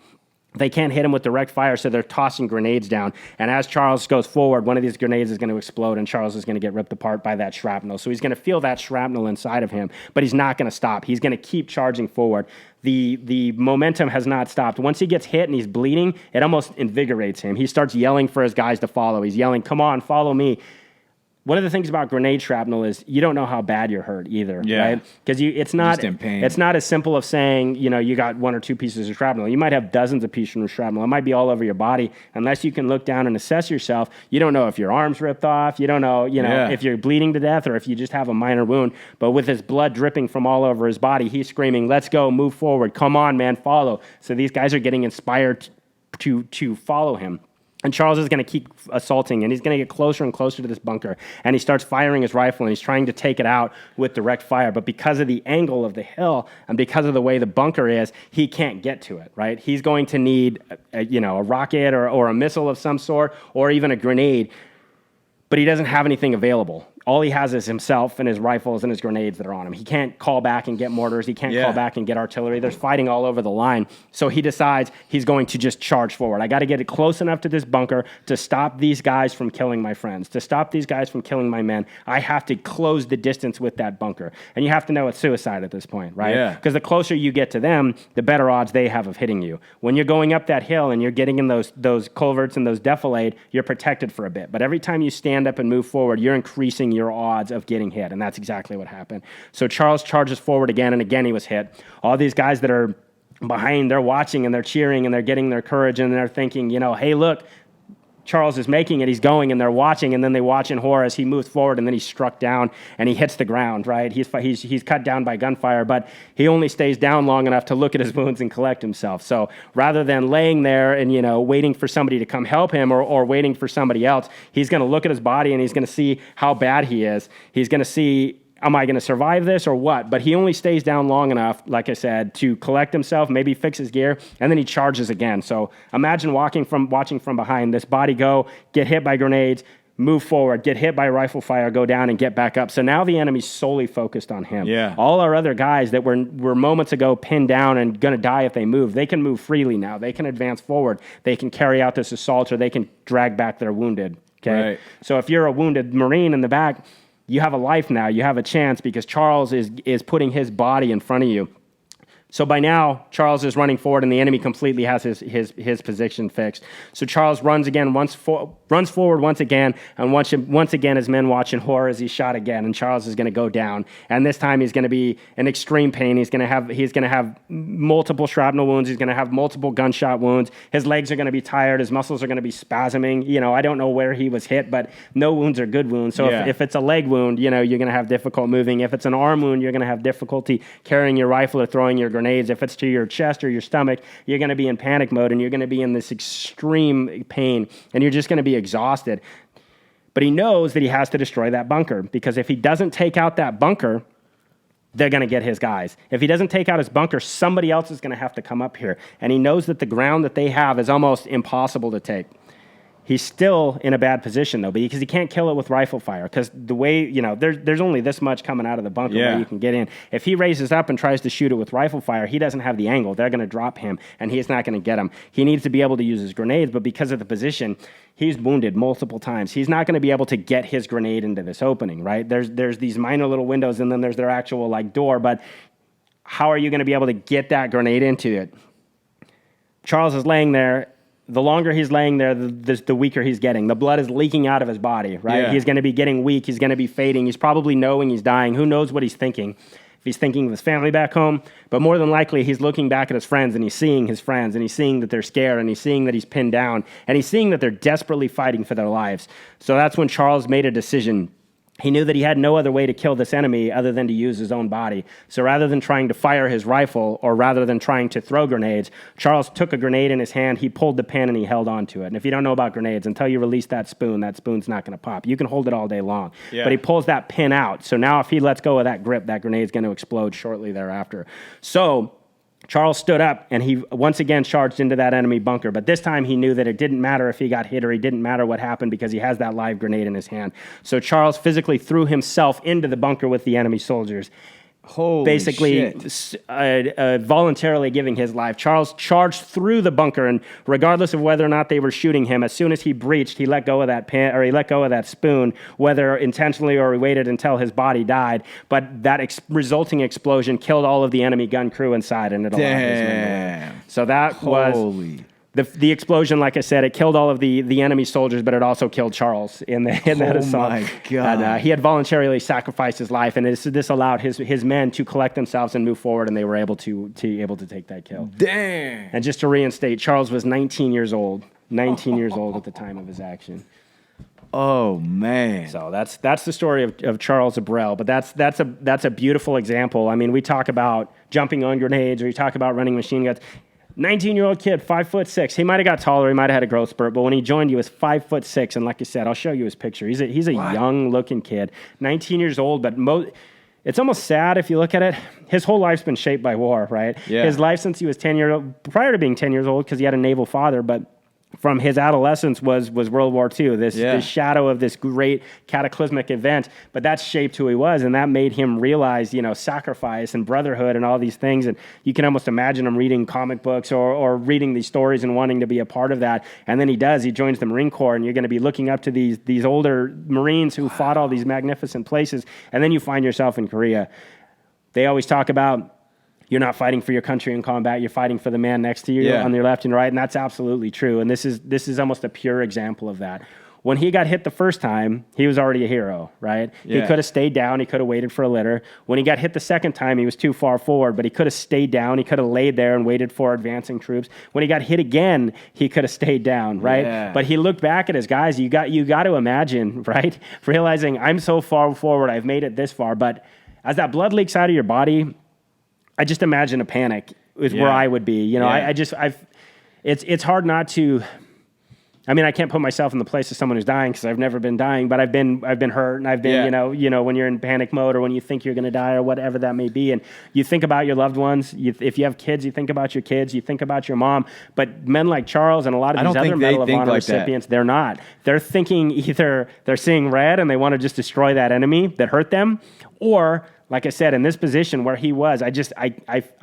They can't hit him with direct fire, so they're tossing grenades down. And as Charles goes forward, one of these grenades is going to explode, and Charles is going to get ripped apart by that shrapnel. So he's going to feel that shrapnel inside of him, but he's not going to stop. He's going to keep charging forward. The momentum has not stopped. Once he gets hit and he's bleeding, it almost invigorates him. He starts yelling for his guys to follow. He's yelling, "Come on, follow me." One of the things about grenade shrapnel is you don't know how bad you're hurt either, right? Because it's not as simple of saying, you got one or two pieces of shrapnel. You might have dozens of pieces of shrapnel. It might be all over your body. Unless you can look down and assess yourself, you don't know if your arm's ripped off. You don't know, if you're bleeding to death or if you just have a minor wound. But with his blood dripping from all over his body, he's screaming, "Let's go, move forward. Come on, man, follow." So these guys are getting inspired to follow him. And Charles is going to keep assaulting, and he's going to get closer and closer to this bunker. And he starts firing his rifle, and he's trying to take it out with direct fire. But because of the angle of the hill and because of the way the bunker is, he can't get to it, right? He's going to need a rocket or a missile of some sort or even a grenade. But he doesn't have anything available. All he has is himself and his rifles and his grenades that are on him. He can't call back and get mortars. He can't call back and get artillery. There's fighting all over the line. So he decides he's going to just charge forward. I got to get it close enough to this bunker to stop these guys from killing my friends, to stop these guys from killing my men. I have to close the distance with that bunker. And you have to know it's suicide at this point, right? Yeah. Because the closer you get to them, the better odds they have of hitting you. When you're going up that hill and you're getting in those culverts and those defilade, you're protected for a bit. But every time you stand up and move forward, you're increasing your odds of getting hit, and that's exactly what happened. So Charles charges forward again, and again he was hit. All these guys that are behind, they're watching, and they're cheering, and they're getting their courage, and they're thinking, hey, look, Charles is making it, he's going, and they're watching, and then they watch in horror as he moves forward, and then he's struck down, and he hits the ground, right? He's cut down by gunfire, but he only stays down long enough to look at his wounds and collect himself. So rather than laying there and, waiting for somebody to come help him or waiting for somebody else, he's going to look at his body, and he's going to see how bad he is. He's going to see, am I going to survive this or what? But he only stays down long enough, like I said, to collect himself, maybe fix his gear, and then he charges again. So imagine watching from behind, this body go, get hit by grenades, move forward, get hit by rifle fire, go down, and get back up. So now the enemy's solely focused on him. Yeah. All our other guys that were moments ago pinned down and going to die if they move, they can move freely now. They can advance forward. They can carry out this assault, or they can drag back their wounded. Okay. Right. So if you're a wounded Marine in the back, you have a life now. You have a chance because Charles is putting his body in front of you. So by now, Charles is running forward, and the enemy completely has his position fixed. So Charles runs forward once again, and once again his men watch in horror as he's shot again, and Charles is going to go down. And this time he's going to be in extreme pain. He's going to have multiple shrapnel wounds. He's going to have multiple gunshot wounds. His legs are going to be tired. His muscles are going to be spasming. I don't know where he was hit, but no wounds are good wounds. So if it's a leg wound, you're going to have difficult moving. If it's an arm wound, you're going to have difficulty carrying your rifle or throwing your grenades. If it's to your chest or your stomach, you're going to be in panic mode, and you're going to be in this extreme pain, and you're just going to be exhausted. But he knows that he has to destroy that bunker, because if he doesn't take out that bunker, they're going to get his guys. If he doesn't take out his bunker, somebody else is going to have to come up here. And he knows that the ground that they have is almost impossible to take. He's still in a bad position, though, because he can't kill it with rifle fire, because the way, there's only this much coming out of the bunker where you can get in. If he raises up and tries to shoot it with rifle fire, he doesn't have the angle. They're going to drop him, and he's not going to get him. He needs to be able to use his grenades, but because of the position, he's wounded multiple times. He's not going to be able to get his grenade into this opening, right? There's these minor little windows, and then there's their actual, door, but how are you going to be able to get that grenade into it? Charles is laying there. The longer he's laying there, the weaker he's getting. The blood is leaking out of his body, right? He's going to be getting weak. He's going to be fading. He's probably knowing he's dying. Who knows what he's thinking? If he's thinking of his family back home, but more than likely, he's looking back at his friends, and he's seeing his friends, and he's seeing that they're scared, and he's seeing that he's pinned down, and he's seeing that they're desperately fighting for their lives. So that's when Charles made a decision. He knew that he had no other way to kill this enemy other than to use his own body. So rather than trying to fire his rifle, or rather than trying to throw grenades, Charles took a grenade in his hand, he pulled the pin, and he held on to it. And if you don't know about grenades, until you release that spoon's not going to pop. You can hold it all day long. But he pulls that pin out. So now if he lets go of that grip, that grenade's going to explode shortly thereafter. So Charles stood up, and he once again charged into that enemy bunker. But this time he knew that it didn't matter if he got hit, or it didn't matter what happened, because he has that live grenade in his hand. So Charles physically threw himself into the bunker with the enemy soldiers. Holy shit. Voluntarily giving his life. Charles charged through the bunker, and regardless of whether or not they were shooting him, as soon as he breached, he let go of that pin, or he let go of that spoon, whether intentionally or he waited until his body died. But that resulting explosion killed all of the enemy gun crew inside, and it allowed his men to live. So that was the explosion. Like I said, it killed all of the enemy soldiers, but it also killed Charles in that assault. Oh my God! And, he had voluntarily sacrificed his life, and this allowed his men to collect themselves and move forward, and they were able to take that kill. Damn! And just to reinstate, Charles was 19 years old. 19 years old at the time of his action. Oh man! So that's the story of Charles Abrell. But that's a beautiful example. I mean, we talk about jumping on grenades, or you talk about running machine guns. 19-year-old kid, 5'6". He might have got taller. He might have had a growth spurt. But when he joined, he was 5'6". And like I said, I'll show you his picture. He's a young-looking kid, 19 years old. But it's almost sad if you look at it. His whole life's been shaped by war, right? Yeah. His life since he was 10 years old, prior to being 10 years old, because he had a naval father, but from his adolescence was World War II, this shadow of this great cataclysmic event, but that shaped who he was, and that made him realize, sacrifice and brotherhood and all these things, and you can almost imagine him reading comic books or reading these stories and wanting to be a part of that, and then he joins the Marine Corps, and you're going to be looking up to these older Marines who fought all these magnificent places, and then you find yourself in Korea. They always talk about, you're not fighting for your country in combat. You're fighting for the man next to you on your left and right, and that's absolutely true. And this is almost a pure example of that. When he got hit the first time, he was already a hero, right? Yeah. He could have stayed down. He could have waited for a litter. When he got hit the second time, he was too far forward, but he could have stayed down. He could have laid there and waited for advancing troops. When he got hit again, he could have stayed down, right? Yeah. But he looked back at his guys. You got to imagine, right? Realizing, I'm so far forward, I've made it this far, but as that blood leaks out of your body, I just imagine a panic is where I would be. It's hard not to. I mean, I can't put myself in the place of someone who's dying because I've never been dying, but I've been hurt, and I've been, when you're in panic mode or when you think you're going to die or whatever that may be, and you think about your loved ones. If you have kids, you think about your kids, you think about your mom. But men like Charles and a lot of these other Medal of Honor recipients, they're not. They're thinking either they're seeing red and they want to just destroy that enemy that hurt them, or like I said, in this position where he was, I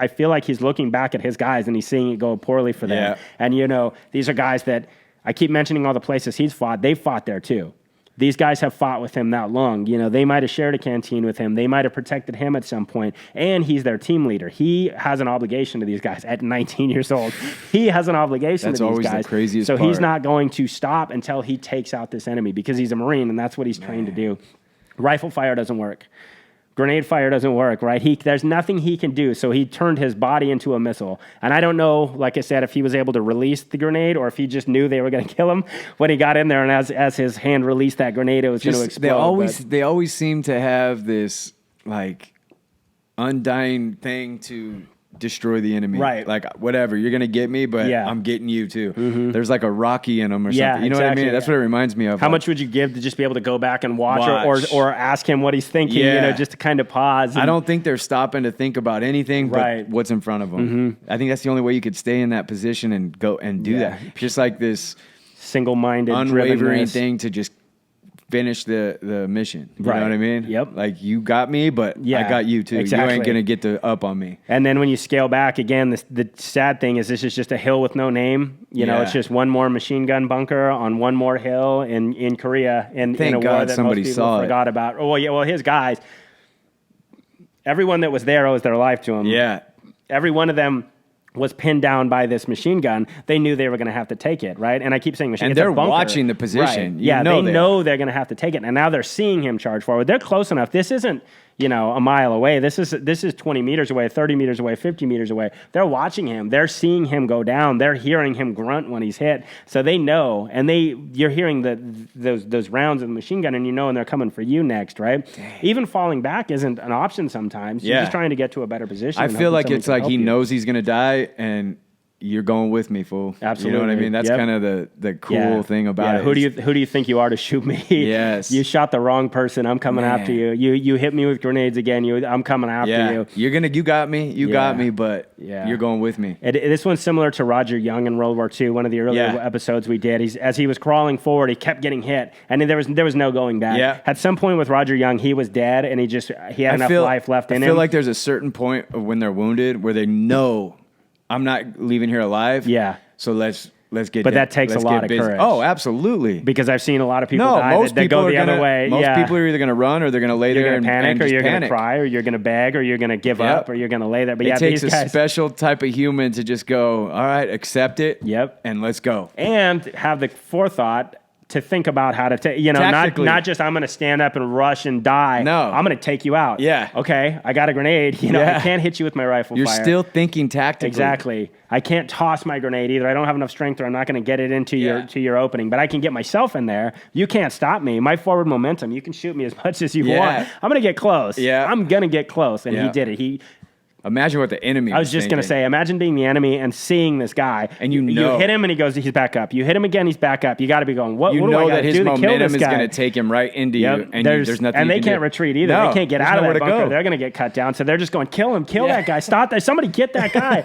feel like he's looking back at his guys and he's seeing it go poorly for them. And these are guys that I keep mentioning all the places he's fought. They fought there too. these guys have fought with him that long. You know, they might have shared a canteen with him. They might have protected him at some point, and he's their team leader. He has an obligation to these guys at 19 years old. He has an obligation to these guys. That's always the craziest so part. He's not going to stop until he takes out this enemy because he's a Marine, and that's what he's trained to do. Rifle fire doesn't work. Grenade fire doesn't work, right? There's nothing he can do, so he turned his body into a missile. And I don't know, like I said, if he was able to release the grenade or if he just knew they were going to kill him when he got in there, and as his hand released that grenade, it was going to explode. They always seem to have this, like, undying thing to destroy the enemy. Right. Like, whatever, you're going to get me, but I'm getting you too. Mm-hmm. There's like a Rocky in them or something. You know what I mean? That's what it reminds me of. How much would you give to just be able to go back and watch. Or ask him what he's thinking, you know, just to kind of pause? I don't think they're stopping to think about anything but what's in front of them. Mm-hmm. I think that's the only way you could stay in that position and go and do that. Just like this single-minded, unwavering thing to just finish the mission. You know what I mean? Yep. Like, you got me, but I got you too. Exactly. You ain't going to get the up on me. And then when you scale back, again, the sad thing is this is just a hill with no name. You know, it's just one more machine gun bunker on one more hill in Korea in a war that most people forgot about. Oh, yeah, well, his guys, everyone that was there owes their life to him. Yeah. Every one of them was pinned down by this machine gun. They knew they were going to have to take it, right? And I keep saying machine gun. And they're watching the position. Right. Yeah, they know they're going to have to take it. And now they're seeing him charge forward. They're close enough. This isn't, you know, a mile away. This is 20 meters away, 30 meters away, 50 meters away. They're watching him. They're seeing him go down. They're hearing him grunt when he's hit. So they know, and you're hearing those rounds of the machine gun, and you know, and they're coming for you next, right? Dang. Even falling back isn't an option sometimes. You're just trying to get to a better position. I feel like it's like he knows he's going to die, and you're going with me, fool. Absolutely. You know what I mean? That's kind of the cool thing about it. Who do you think you are to shoot me? Yes. You shot the wrong person. I'm coming after you. You hit me with grenades again. I'm coming after you. You got me. You got me, but you're going with me. This one's similar to Roger Young in World War II, one of the earlier episodes we did. As he was crawling forward, he kept getting hit, and there was no going back. Yeah. At some point with Roger Young, he was dead, and he had enough life left in him. I feel like there's a certain point of when they're wounded where they know, I'm not leaving here alive. Yeah. So let's get. But that takes a lot of courage. Oh, absolutely. Because I've seen a lot of people die that go the other way. Most people are either going to run or they're going to lay there and panic, or you're going to cry, or you're going to beg, or you're going to give up, or you're going to lay there. But it takes a special type of human to just go, all right, accept it. Yep. And let's go. And have the forethought to think about how to take, not just I'm going to stand up and rush and die. No. I'm going to take you out. Yeah. Okay, I got a grenade. I can't hit you with my rifle fire. You're still thinking tactically. Exactly. I can't toss my grenade either. I don't have enough strength, or I'm not going to get it into your opening. But I can get myself in there. You can't stop me. My forward momentum. You can shoot me as much as you want. I'm going to get close. Yeah. I'm going to get close. And he did it. Imagine what the enemy. I was just going to say, imagine being the enemy and seeing this guy, and you hit him and he's back up. You hit him again, he's back up. You got to be going. What? You what know do I that his do momentum is going to take him right into you, and there's nothing. And you they can can't retreat either. No, they can't get out of that bunker. Go. They're going to get cut down. So they're just going, kill him, kill that guy, stop that. Somebody get that guy.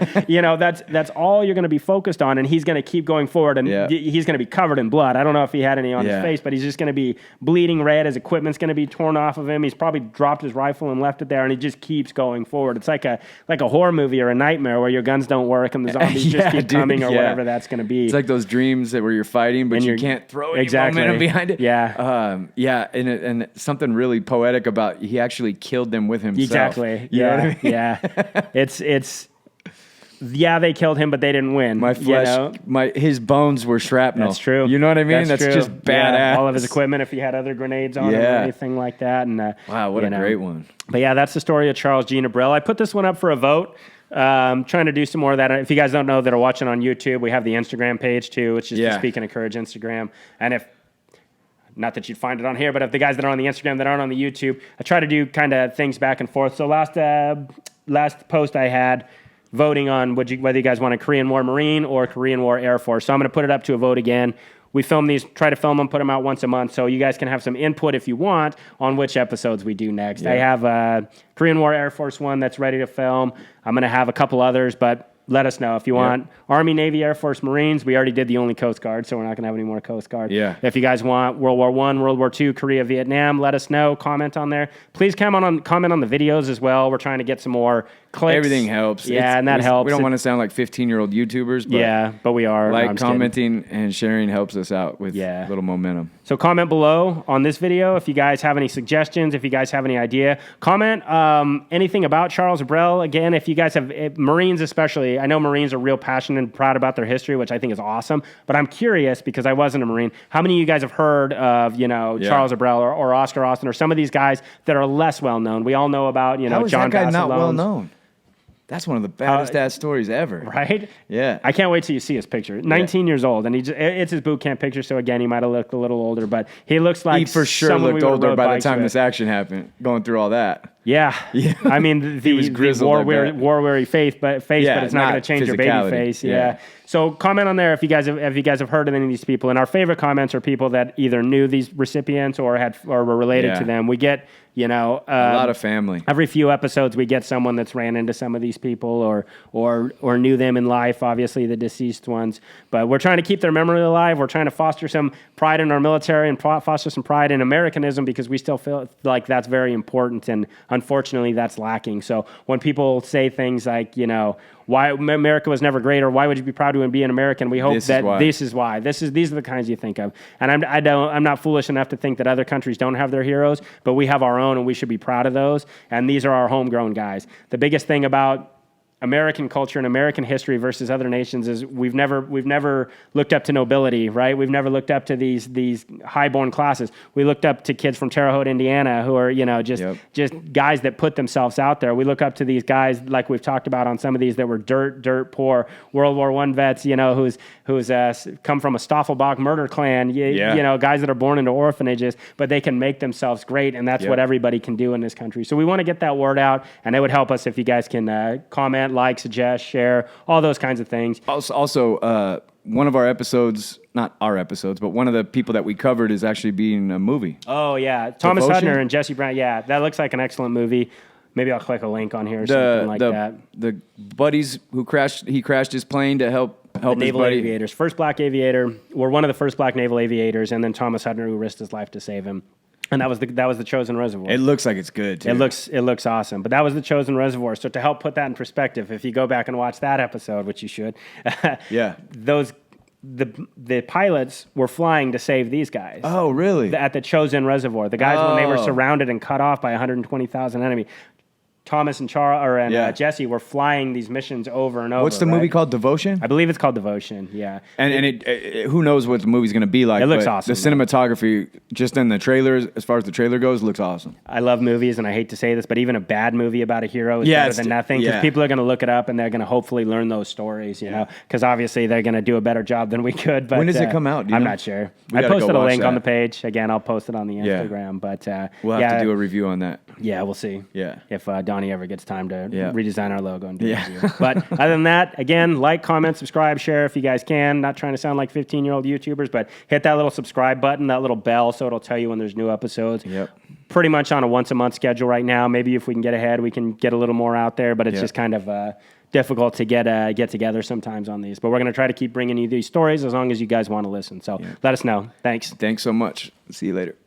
That's all you're going to be focused on, and he's going to keep going forward, and he's going to be covered in blood. I don't know if he had any on his face, but he's just going to be bleeding red. His equipment's going to be torn off of him. He's probably dropped his rifle and left it there, and he just keeps going forward. It's like a horror movie or a nightmare where your guns don't work and the zombies just keep coming or whatever that's going to be. It's like those dreams where you're fighting, but you can't throw any momentum behind it. Yeah. And something really poetic about he actually killed them with himself. Exactly. You know what I mean? Yeah. It's they killed him, but they didn't win. My flesh, his bones were shrapnel. That's true. You know what I mean? That's just badass. Yeah, all of his equipment, if he had other grenades on him or anything like that. And wow, what a great one. But that's the story of Charles Jean Abrell. I put this one up for a vote. Trying to do some more of that. If you guys don't know that are watching on YouTube, we have the Instagram page too. It's just the Speak and Encourage Instagram. And not that you'd find it on here, but if the guys that are on the Instagram that aren't on the YouTube, I try to do kind of things back and forth. So last post I had voting on whether you guys want a Korean War Marine or Korean War Air Force. So I'm going to put it up to a vote again. We film these, try to film them, put them out once a month, so you guys can have some input if you want on which episodes we do next. Yeah. I have a Korean War Air Force one that's ready to film. I'm going to have a couple others, but let us know if you want. Army, Navy, Air Force, Marines. We already did the only Coast Guard, so we're not going to have any more Coast Guard. Yeah. If you guys want World War I, World War II, Korea, Vietnam, let us know. Comment on there. Please comment on the videos as well. We're trying to get some more clicks. Everything helps. Yeah, and that helps. We don't want to sound like 15-year-old YouTubers, but but we are. commenting, and sharing helps us out with little momentum. So comment below on this video if you guys have any suggestions, if you guys have any idea. Comment anything about Charles Abrell. Again, if you guys have, Marines especially, I know Marines are real passionate and proud about their history, which I think is awesome. But I'm curious, because I wasn't a Marine, how many of you guys have heard of, Charles Abrell or Oscar Austin or some of these guys that are less well known? We all know about, How is John that guy not Bassett well known? That's one of the baddest ass stories ever. Right? Yeah. I can't wait till you see his picture. 19 years old, and it's his boot camp picture, so again, he might have looked a little older, but he looks like he for sure looked older by the time this action happened, going through all that. Yeah. I mean, the war-weary face, but it's not going to change your baby face. Yeah. So comment on there if you guys have heard of any of these people. And our favorite comments are people that either knew these recipients or were related to them. We get, a lot of family. Every few episodes, we get someone that's ran into some of these people or knew them in life, obviously the deceased ones. But we're trying to keep their memory alive. We're trying to foster some pride in our military and foster some pride in Americanism, because we still feel like that's very important. And unfortunately, that's lacking. So when people say things like, why America was never great, or why would you be proud to be an American, we hope this is why. These are the kinds you think of. And I'm not foolish enough to think that other countries don't have their heroes, but we have our own, and we should be proud of those. And these are our homegrown guys. The biggest thing about American culture and American history versus other nations is we've never looked up to nobility, right? We've never looked up to these highborn classes. We looked up to kids from Terre Haute, Indiana, who are just guys that put themselves out there. We look up to these guys like we've talked about on some of these that were dirt poor World War I vets, who's come from a Staffelbach murder clan, guys that are born into orphanages, but they can make themselves great, and that's what everybody can do in this country. So we want to get that word out, and it would help us if you guys can comment, like, suggest, share, all those kinds of things. Also, one of our episodes, not our episodes, but one of the people that we covered is actually being a movie. Oh, yeah. Thomas Hudner and Jesse Brown. Yeah, that looks like an excellent movie. Maybe I'll click a link on here or something like that. The buddies who crashed his plane to help the naval aviators. First black aviator, or one of the first black naval aviators, and then Thomas Hudner, who risked his life to save him. And that was the Chosin Reservoir. It looks like it's good, too. It looks awesome. But that was the Chosin Reservoir. So to help put that in perspective, if you go back and watch that episode, which you should, the pilots were flying to save these guys. Oh, really? At the Chosin Reservoir. The guys, when they were surrounded and cut off by 120,000 enemy, Thomas and Jesse were flying these missions over and over. What's the movie called? Devotion? I believe it's called Devotion, yeah. And it who knows what the movie's going to be like. It looks awesome. The cinematography, just in the trailers, as far as the trailer goes, looks awesome. I love movies, and I hate to say this, but even a bad movie about a hero is better than nothing, because people are going to look it up, and they're going to hopefully learn those stories, know, because obviously they're going to do a better job than we could. But when does it come out? I'm not sure. I posted a link on the page. Again, I'll post it on the Instagram. But we'll have to do a review on that. Yeah, we'll see. Yeah. If Donnie ever gets time to redesign our logo and do a review. But other than that, again, like, comment, subscribe, share if you guys can. Not trying to sound like 15-year-old YouTubers, but hit that little subscribe button, that little bell, so it'll tell you when there's new episodes. Yep. Pretty much on a once-a-month schedule right now. Maybe if we can get ahead, we can get a little more out there, but it's just kind of difficult to get together sometimes on these. But we're going to try to keep bringing you these stories as long as you guys want to listen. So let us know. Thanks. Thanks so much. See you later.